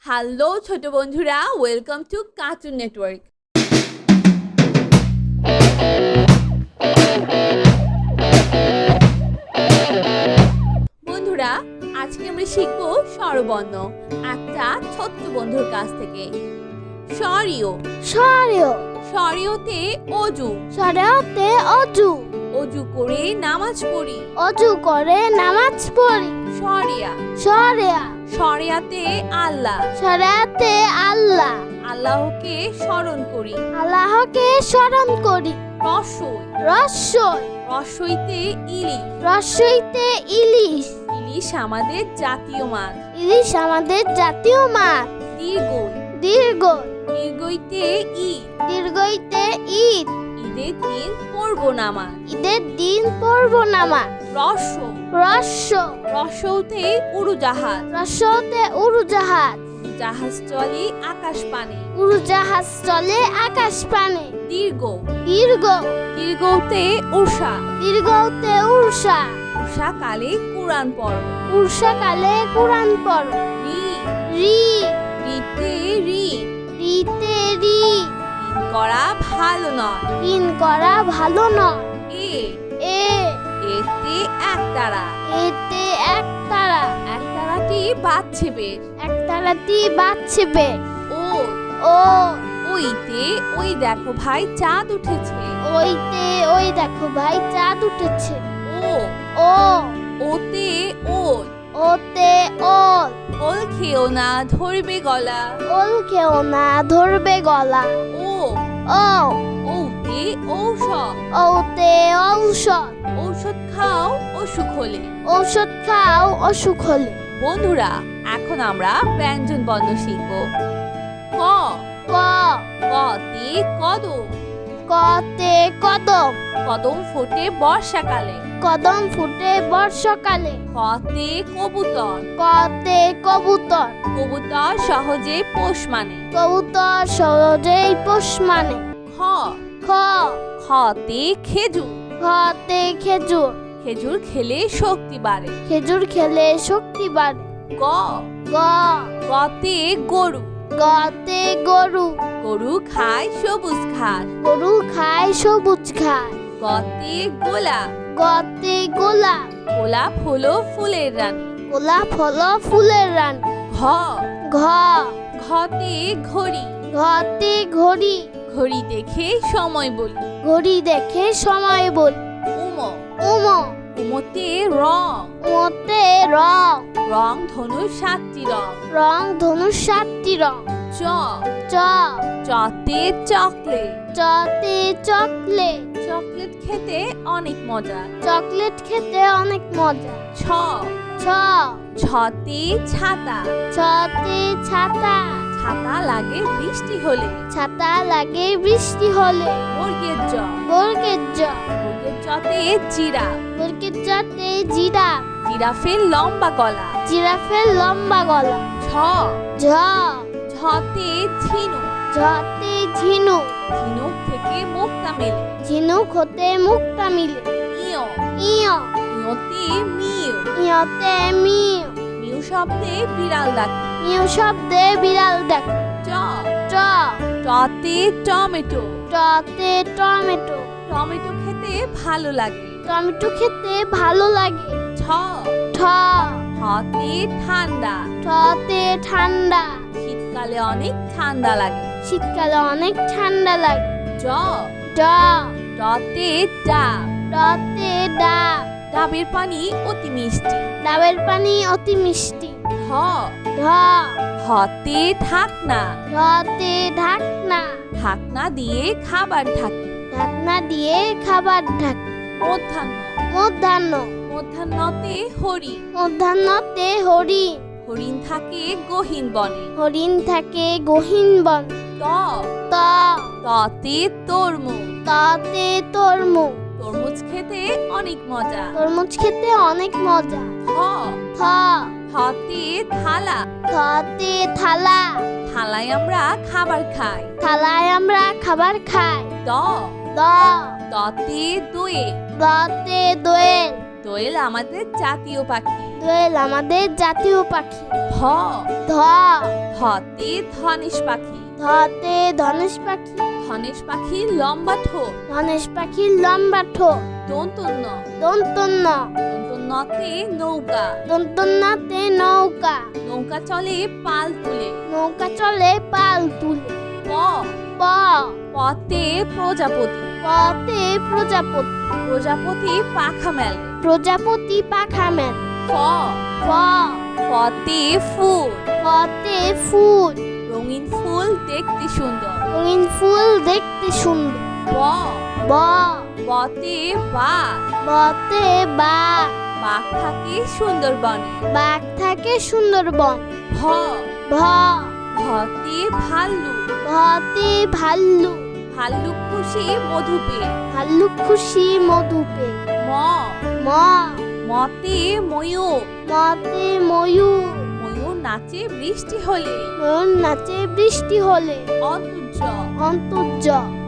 Hello ছোট বন্ধুরা, welcome to cartoon network. বন্ধুরা, আজকে আমরা শিখবো স্বরবর্ণ একটা ছোট্ট বন্ধুর কাছ থেকে। স্বরীয় স্বরীয় স্বরীয়তে অজু স্বরীয়তে অজু অজু করে নামাজ পড়ি। অজু করে নামাজ পড়ি। স্বরিয়া স্বরিয়া স্বরিয়াতে আল্লাহ স্বরিয়াতে আল্লাহ আল্লাহকে স্মরণ করি। আল্লাহকে স্মরণ করি। রসই রসই রসইতে ইলিশ রসইতে ইলিশ ইলিশ আমাদের জাতীয় মাছ। ইলিশ আমাদের জাতীয় মাছ। দীর্ঘই দীর্ঘ দীর্ঘইতে ঈদ দীর্ঘইতে ঈদ ঈদের দিন পড়ব নামাজ। ঈদের দিন পড়ব নামাজ। রস্য রস্য রস্যতে উড়োজাহাজ রস্যতে উড়োজাহাজ জাহাজ চলে আকাশ পানে। উড়োজাহাজ চলে আকাশ পানে। দীর্ঘ দীর্ঘ দীর্ঘতে উষা দীর্ঘতে উষা উষা কালে কুরআন পড়ব। উষাকালে কুরআন পড়ো। রি রি রিতে ঋণ রিতে রি ঋণ করা ভালো নয়। ঋণ করা ভালো নয়। এ এ এতে একতারা এতে একতারা একতারাটি বাজছে বেশ। একতারাটি বাজছে বেশ। ও ও ওইতে ওই দেখো ভাই চাঁদ উঠেছে। ওইতে ওই দেখো ভাই চাঁদ উঠেছে। ও ও ওতে ওল ওতে ওল ওল খেও না ধরবে গলা। ওল খেও না ধরবে গলা। ও ও ওতে ঔষধ ওতে ঔষধ ঔষধ খাও অসুখ হলে। ঔষধ খাও অসুখ হলে। বন্ধুরা, এখন আমরা ব্যঞ্জন বর্ণ শিখব। ক ক কতে কদম কতে কদম কদম ফোটে বর্ষাকালে। কদম ফুটে বর্ষাকালে। কতে কবুতর কতে কবুতর কবুতর সহজে পোষ মানে। কবুতর সহজেই পোষ মানে। খ খ খতে খেজুর খতে খেজুর খেজুর খেলে শক্তি বাড়ে। খেজুর খেলে শক্তি বাড়ে। গ গ গতে গরু গতে গরু গরু খায় সবুজ ঘাস। গরু খায় সবুজ ঘাস। গতে গোলাপ গতে গোলাপ গোলাপ হলো ফুলের রানী। গোলাপ হলো ফুলের রানী। ঘ ঘ ঘতে ঘড়ি ঘতে ঘড়ি ঘড়ি দেখে সময় বলি। ঘড়ি দেখে সময় বলি। উম উম উমতে রং মতে রং রং ধনু 7টি রং। রং ধনুষ 7টি রং। চ চ চতে চকলেট চতে চকলেট চকলেট খেতে অনেক মজা। চকলেট খেতে অনেক মজা। ছ ছ ছতে ছাতা ছতে ছাতা ছাতা লাগে বৃষ্টি হলে। ছাতা লাগে বৃষ্টি হলে। বর্গের জ বর্গের জ বর্গের জতে জিরাফ বর্গের জতে জিরাফ জিরাফের লম্বা গলা। জিরাফের লম্বা গলা। ঝ ঝ ঝতে ঝিনুক ঝতে ঝিনুক ঝিনুক থেকে মুক্তা মেলে। ঝিনুক হতে মুক্তা মিলে। ইয় ইয় ইয়তে মিউ ইয়তে মিউ মিউ শব্দে বিড়াল ডাকে। মিউ শব্দে বিড়াল ডাকে। চ ট টতে টমেটো টতে টমেটো টমেটো খেতে ভালো লাগে। টমেটো খেতে ভালো লাগে। ছ ঠ হতে ঠান্ডা ঠতে ঠান্ডা শীতকালে অনেক ঠান্ডা লাগে। শীতকালে অনেক ঠান্ডা লাগে। জ ড ডতে ডাব ডতে ডাব ডাবের পানি অতি মিষ্টি। ডাবের পানি অতি মিষ্টি। ঢ ঢ হতে ঢাকনা ঢতে ঢাকনা ঢাকনা দিয়ে খাবার ঢাকি। ঢাকনা দিয়ে খাবার ঢাকে। মধ্যাহ্ন মধ্যাহ্ন মধ্যাহ্নতে হরিণ মধ্যাহ্নতে হরিণ হরিণ থাকে গহীন বনে। হরিণ থাকে গহীন বন। ত ত ততে তরমুজ ততে তরমুজ তরমুজ খেতে অনেক মজা। তরমুজ খেতে অনেক মজা। থ থ থতে থালা থতে থালা থালায় আমরা খাবার খাই। থালায় আমরা খাবার খাই। দ দ দতে দোয়েল দতে দোয়েল দোয়েল আমাদের জাতীয় পাখি। দোয়েল আমাদের জাতীয় পাখি। ধ ধ ধতে ধনেশ পাখি। ধতে ধনেশ পাখি। ধনেশ পাখির লম্বা ঠোঁট। ধনেশ পাখির লম্বা ঠোঁট। দন্তন্য। দন্তন্য। দন্তন্যতে নৌকা। দন্তন্যতে নৌকা। নৌকা চলে পাল তুলে। নৌকা চলে পাল তুলে। প। প। পতে প্রজাপতি। পতে প্রজাপতি। প্রজাপতি পাখা মেলে। প্রজাপতি পাখা মেলে। ফ। ফ। ফতে ফুল। ফতে ফুল। রঙিন ফুল দেখতে সুন্দর। রঙিন ফুল দেখতে সুন্দর। ব। ব। বতে বাঘ। বতে বাঘ। বাঘ থাকে সুন্দরবনে। বাঘ থাকে সুন্দরবন। ভ। ভ। ভতে ভাল্লুক। ভতে ভাল্লুক। ভাল্লুক খুশি মধু পেয়ে। ভাল্লুক খুশি মধু পেয়ে। ম। ম। মতে ময়ূর। মতে ময়ূর। ময়ূর নাচে বৃষ্টি হলে। ময়ূর নাচে বৃষ্টি হলে। অন্তর্য। অন্তর্য।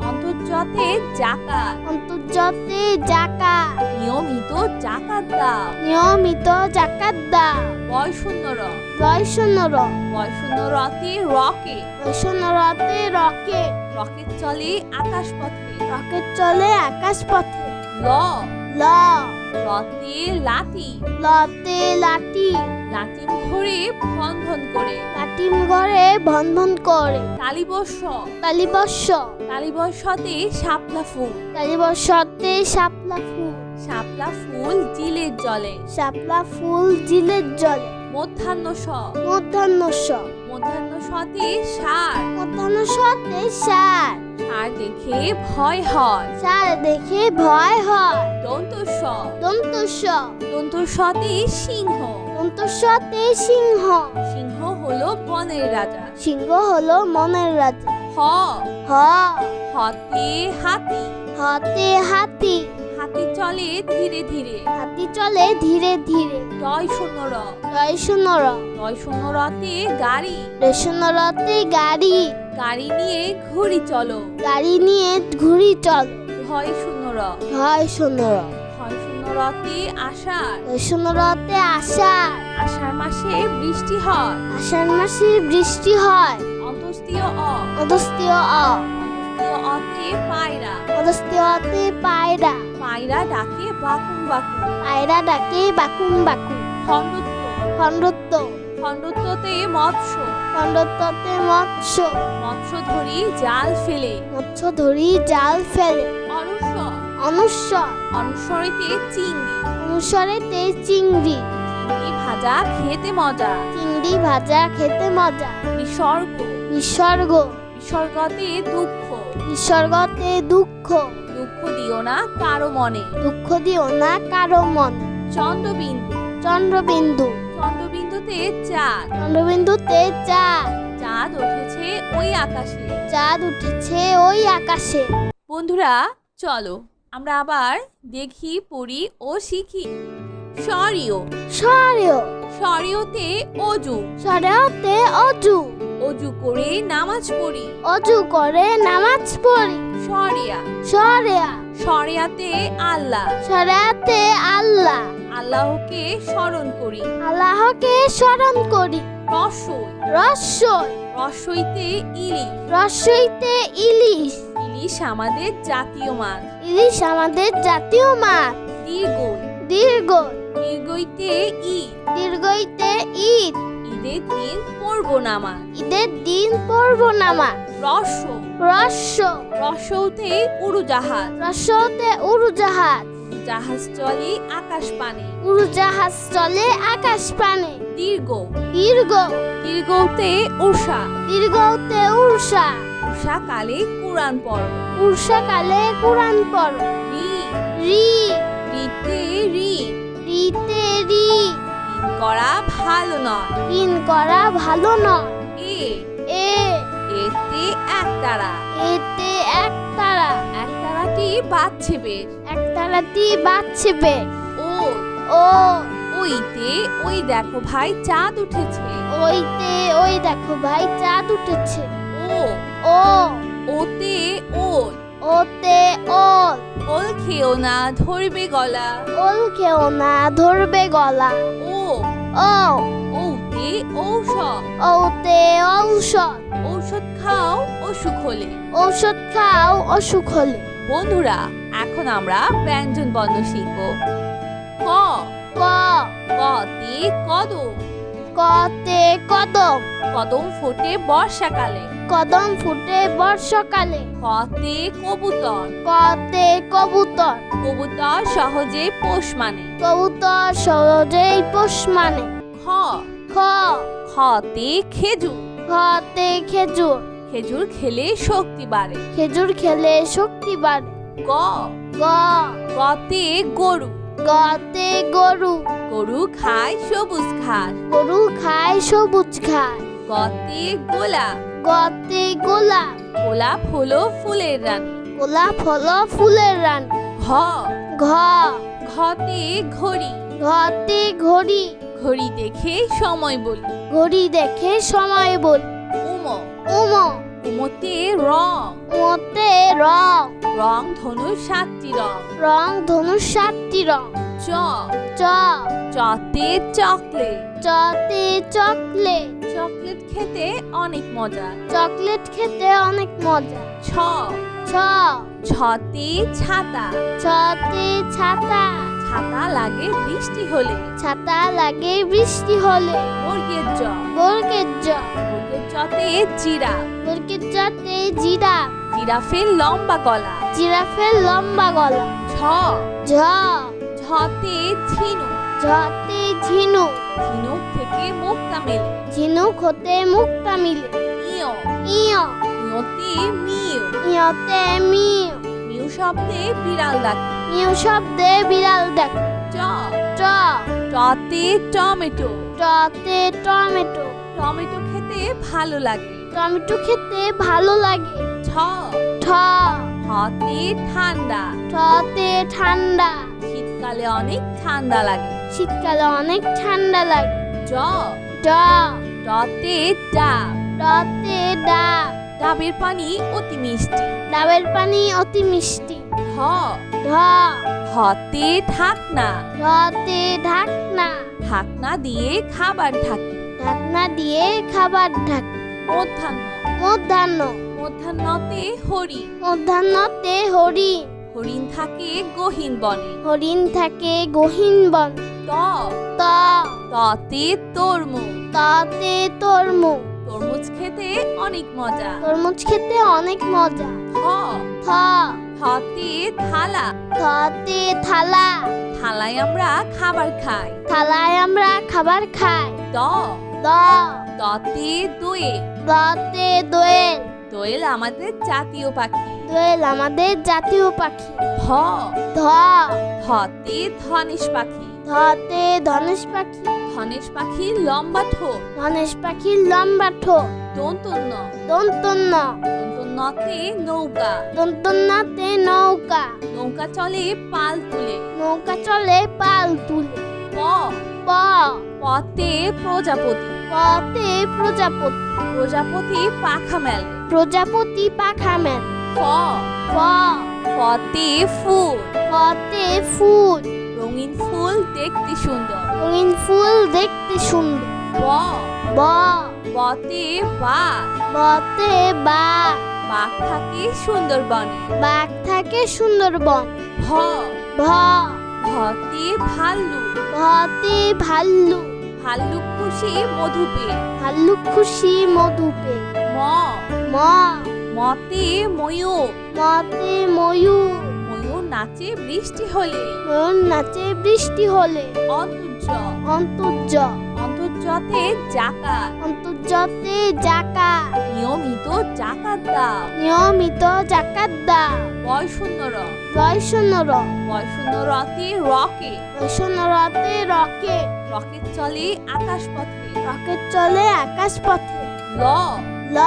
অন্তর্যতে জাকাত। অন্তর্যতে জাকাত। নিয়মিত জাকাত দাও। নিয়মিত জাকাত দাও। বয়শূন্যর। বয়শূন্যর। বয়শূন্যরতে রকেট। বয়শূন্যরতে রকেট। রকেট চলে আকাশপথে। রকেট চলে আকাশ পথে। ল। ল। লতে লাঠি। লতে লাঠি। লাটিম ঘরে ভন ভন করে। লাটিম ঘরে ভন ভন করে। কালীবর্ষ। কালীবর্ষ। কালীবর্ষতে শাপলা ফুল। কালীবর্ষতে শাপলা ফুল। শাপলা ফুল জিলের জলে। শাপলা ফুল জিলের জলে। মধ্যাহ্ন স। মধ্যাহ্ন স। মধ্যাহ্ন সতে ষাঁড়। মধ্যাহ্ন সতে ষাঁড়। ষাঁড় দেখে ভয় হয়। ষাঁড় দেখে ভয় হয়। দন্ত স। দন্ত স। দন্ত সতে সিংহ। দন্ত সতে সিংহ। সিংহ হলো বনের রাজা। সিংহ হলো মনের রাজা। হ। হ। হতে হাতি। হতে হাতি। হাতি চলে ধীরে ধীরে। হাতি চলে ধীরে ধীরে। ডয় শূন্য র। রয় শূন্য র। ডয় শূন্য রতে গাড়ি। রেশন রতে গাড়ি। গাড়ি নিয়ে ঘুরি চলো। গাড়ি নিয়ে ঘুরি চল। ভয় শূন্য র। হয় শূন্য র। ভয় শূন্য রতে আষাঢ়। রেশন রতে আষাঢ়। আষাঢ় মাসে বৃষ্টি হয়। আষাঢ় মাসে বৃষ্টি হয়। অন্তস্তীয় অ। অদস্তীয় অ। অন্তস্তীয় অতে পায়রা। অদস্তীয় অতে পায়রা। পায়রা ডাকে বাকুম বাকুম। পায়রা ডাকে বাকুম বাকুম। খণ্ডত্ব। খণ্ডত্ব। খণ্ডত্বতে মৎস্য। খণ্ডত্বতে মৎস্য। মৎস্য ধরি জাল ফেলে। মৎস্য ধরি জাল ফেলে। অনুস্বর। অনুস্বর। অনুস্বরেতে চিংড়ি। অনুস্বরেতে চিংড়ি। চিংড়ি ভাজা খেতে মজা। চিংড়ি ভাজা খেতে মজা। বিসর্গ। বিসর্গ। বিসর্গতে দুঃখ। বিসর্গতে দুঃখ। দুঃখ দিও না কারো মনে। দুঃখ দিও না কারো মন। চন্দ্রবিন্দু। চন্দ্রবিন্দু। চন্দ্রবিন্দুতে চাঁদ। চন্দ্রবিন্দুতে চাঁদ। চাঁদ উঠেছে ওই আকাশে। চাঁদ উঠেছে ওই আকাশে। বন্ধুরা চলো আমরা আবার দেখি পড়ি ও শিখি। স্বরীয়। স্বরেও। স্বরীয়তে অজু। স্বরেওতে অজু। অজু করে নামাজ পড়ি। অজু করে নামাজ পড়ি। স্বরিয়া। স্বরেয়া। স্বরিয়াতে আল্লাহ। স্বরেয়াতে আল্লাহ। আল্লাহকে স্মরণ করি। আল্লাহকে স্মরণ করি। রসই। রস্যই। রসইতে ইলিশ। রস্যইতে ইলিশ। ইলিশ আমাদের জাতীয় মাছ। ইলিশ আমাদের জাতীয় মাছ। দীর্ঘই। দীর্ঘ। দীর্ঘইতে ঈদ। দীর্ঘইতে ঈদ। ঈদের দিন পড়ব নামাজ। ঈদের দিন পড়ব নামাজ। রস্য। রস্য। রস্যতে উড়োজাহাজ। রস্যতে উড়োজাহাজ। জাহাজ চলে আকাশ পানে। উড়োজাহাজ চলে আকাশ পানে। দীর্ঘ। দীর্ঘ। দীর্ঘতে উষা। দীর্ঘতে উর্ষা। উষা কালে কুরআন পড়ো। উর্ষাকালে কুরআন পড়ো। রি। রি। রিতে ঋণ। রিতে রি। ঋণ করা ভালো নয়। ঋণ করা ভালো নয়। এ। এ। এতে একতারা। এতে একতারা। একতারাটি বাজছে বেশ। একতারাটি বাজছে বেশ। ও। ও। ওইতে ওই দেখো ভাই চাঁদ উঠেছে। ওইতে ওই দেখো ভাই চাঁদ উঠেছে। ও। ও। ওতে ওল। ওতে ওল। ওল খেও না ধরবে গলা। ওল খেও না ধরবে গলা। ও। ও। ওতে ঔতে ঔষধ, ঔতে ঔষধ, ঔষধ খাও অসুখ হলে। ঔষধ খাও অসুখ হলে। বন্ধুরা, এখন আমরা ব্যঞ্জন বর্ণ শিখব। ক, ক, কতে কদম, কতে কদম, কদম ফোটে বর্ষাকালে। কদম ফুটে বর্ষাকালে। কতে কবুতর, কতে কবুতর, কবুতর সহজে পোষ মানে। কবুতর সহজেই পোষ মানে। খ, খ, খতে খেজুর, খতে খেজুর, খেজুর খেলে শক্তি বাড়ে। খেজুর খেলে শক্তি বাড়ে। গ, গ, গতে গরু, গতে গরু, গরু খায় সবুজ ঘাস। গরু খায় সবুজ ঘাস। গতে গোলাপ, গতে গোলাপ, গোলাপ হলো ফুলের রানী। গোলাপ হলো ফুলের রানী। ঘ, ঘ, ঘতে ঘড়ি, ঘতে ঘড়ি, ঘড়ি দেখে সময় বলি। ঘড়ি দেখে সময় বলি। উম, উম, উমতে রং, মতে রং, রং ধনু 7টি রং। রং ধনু 7টি রং। চ, চ, চতে চকলেট, চতে চকলেট, চকলেট খেতে অনেক মজা। চকলেট খেতে অনেক মজা। ছ, ছ, ছতে ছাতা, ছতে ছাতা, ছাতা লাগে বৃষ্টি হলে। ছাতা লাগে বৃষ্টি হলে। বর্গের জ, বর্গের জ, বর্গের জতে জিরাফ, বর্গের জতে জিরাফ, জিরাফের লম্বা গলা। জিরাফের লম্বা গলা। ঝ, ঝ, ঝতে ঝিনুক, ঝতে ঝিনুক, ঝিনুক থেকে মুক্তা মেলে। ঝিনুক হতে মুক্তা মিলে। ইয়, ইয়, ইয়তে মিউ, ইয়তে মিউ, মিউ শব্দে বিড়াল ডাকে। মিউ শব্দে বিড়াল ডাকে। চ, ট, টতে টমেটো, টতে টমেটো, টমেটো খেতে ভালো লাগে। টমেটো খেতে ভালো লাগে। ঠ, ঠ, ঠতে ঠান্ডা, ঠতে ঠান্ডা, শীতকালে অনেক ঠান্ডা লাগে। শীতকালে অনেক ঠান্ডা লাগে। জ, ড, ডতে ডাব, ডতে ডাব, ডাবের পানি অতি মিষ্টি। ডাবের পানি অতি মিষ্টি। ঢ, ঢ, ঢতে ঢাকনা, ঢতে ঢাকনা, ঢাকনা দিয়ে খাবার ঢাকি। ঢাকনা দিয়ে খাবার ঢাকি। মধ্যাহ্ন, মধ্যাহ্ন, মধ্যাহ্নতে হরিণ, মধ্যাহ্নতে হরিণ, হরিণ থাকে গহীন বনে। হরিণ থাকে গহীন বন। ত, ত, ততে তরমুজ, ততে তরমুজ, তরমুজ খেতে অনেক মজা। তরমুজ খেতে অনেক মজা। থ, থ, থতে থালা, থতে থালা, থালায় আমরা খাবার খাই। থালায় আমরা খাবার খাই। দ, দ, দতে দোয়েল, দতে দোয়েল, দোয়েল আমাদের জাতীয় পাখি। দোয়েল আমাদের জাতীয় পাখি। ধ, ধ, ধতে ধনেশ পাখি, ধতে ধনেশ পাখি, ধনেশ পাখির লম্বা ঠোঁট। ধনেশ পাখির লম্বা ঠোঁট। দন্তন্য, দন্তন্য, দন্তন্যতে নৌকা, দন্তন্যতে নৌকা, নৌকা চলে পাল তুলে। নৌকা চলে পাল তুলে। প, প, পতে প্রজাপতি, পতে প্রজাপতি, প্রজাপতি পাখা মেলে। প্রজাপতি পাখা মেলে। ফ, ফ, ফতে ফুল, ফতে ফুল, রঙিন ফুল দেখতে সুন্দর। রঙিন ফুল দেখতে সুন্দর। ব, ব, বতে বাঘ, বতে বাঘ, বাঘ থাকে সুন্দরবনে। বাঘ থাকে সুন্দরবন। ভ, ভ, ভতে ভাল্লুক, ভতে ভাল্লুক, ভাল্লুক খুশি মধু পেয়ে। ভাল্লুক খুশি মধু পেয়ে। ম, ম, মতে ময়ূর, মতে ময়ূর, ময়ূর নাচে বৃষ্টি হলে। ময়ূর নাচে বৃষ্টি হলে। অন্তর্য, অন্তর্য, অন্তর্যতে জাকাত, অন্তর্জতে জাকা, নিয়মিত জাকাত দাও। নিয়মিত জাকাত দাও। বয়শূন্য র, বয়শূন্য র, বয়শূন্য রতে রকেট, বয়শূন্য রতে রকেট, রকেট চলে আকাশ পথে। রকেট চলে আকাশ পথে। ল, ল,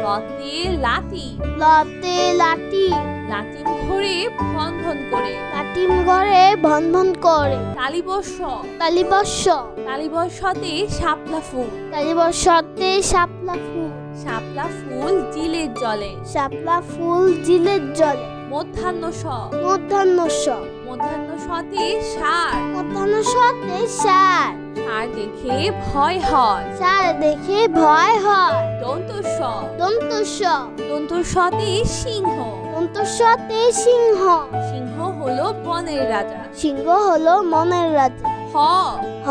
লতে লাঠি, লতে লাঠি, লাটিম ঘুরে ভন ভন করে। লাটিম ঘরে ভন ভন করে। তালিবর্ষ, তালিবর্ষ, তালিবর্ষতে শাপলা ফুল, তালিবর্ষতে শাপলা ফুল, শাপলা ফুল জিলের জলে। শাপলা ফুল জিলের জলে। মধ্যাহ্ন স, মধ্যাহ্ন স, মধ্যাহ্ন সতে ষাঁড়, মধ্যাহ্ন সতে ষাঁড়, ষাঁড় দেখে ভয় হয়। ষাঁড় দেখে ভয় হয়। দন্ত স। দন্ত স। দন্ত সতে সিংহ। দন্ত সতে সিংহ। সিংহ হলো বনের রাজা। সিংহ হলো মনের রাজা। হ। হ।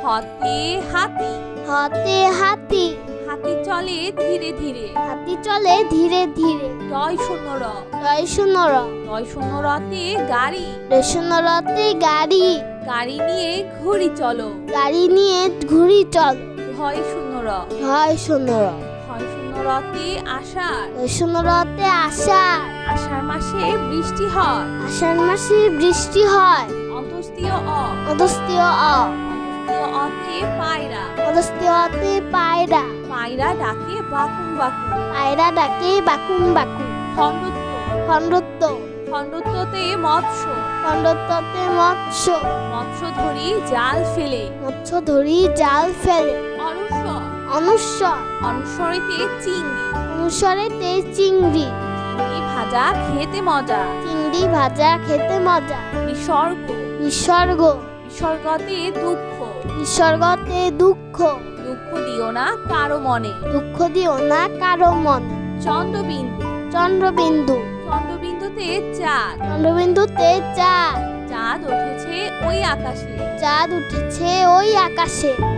হতে হাতি। হতে হাতি। হাতি চলে ধীরে ধীরে। হাতি চলে ধীরে ধীরে। রয় শূন্য র। রয় শূন্য র। রয় শূন্য রতে গাড়ি। রেশন রতে গাড়ি। গাড়ি নিয়ে ঘুড়ি চলো। গাড়ি নিয়ে ঘুড়ি চল। ভয় শূন্য র। হয় শূন্য র। ভয় শূন্য রতে আষাঢ়। রেশন রতে আষাঢ়। আষাঢ় মাসে বৃষ্টি হয়। আষাঢ় মাসে বৃষ্টি হয়। অন্তস্তীয় অ। অদস্তীয় অ। অন্তস্তীয় অতে পায়রা। অদস্তীয় অতে পায়রা। পায়রা ডাকে বাকুম বাকুম। পায়রা ডাকে বাকুম বাকুম। খণ্ডত্ব। খণ্ডত্ব। খণ্ডত্বতে মৎস্য। খণ্ডত্বতে মৎস্য। মৎস্য ধরি জাল ফেলে। মৎস্য ধরি জাল ফেলে। অনুস্বর। অনুস্বর। অনুস্বরেতে চিংড়ি। অনুস্বরেতে চিংড়ি। চিংড়ি ভাজা খেতে মজা। চিংড়ি ভাজা খেতে মজা। বিসর্গ। বিসর্গ। বিসর্গতে দুঃখ। বিসর্গতে দুঃখ। দুঃখ দিও না কারো মনে। দুঃখ দিও না কারো মন। চন্দ্রবিন্দু। চন্দ্রবিন্দু। চন্দ্রবিন্দুতে চাঁদ। চন্দ্রবিন্দুতে চাঁদ। চাঁদ উঠেছে ওই আকাশে। চাঁদ উঠেছে ওই আকাশে।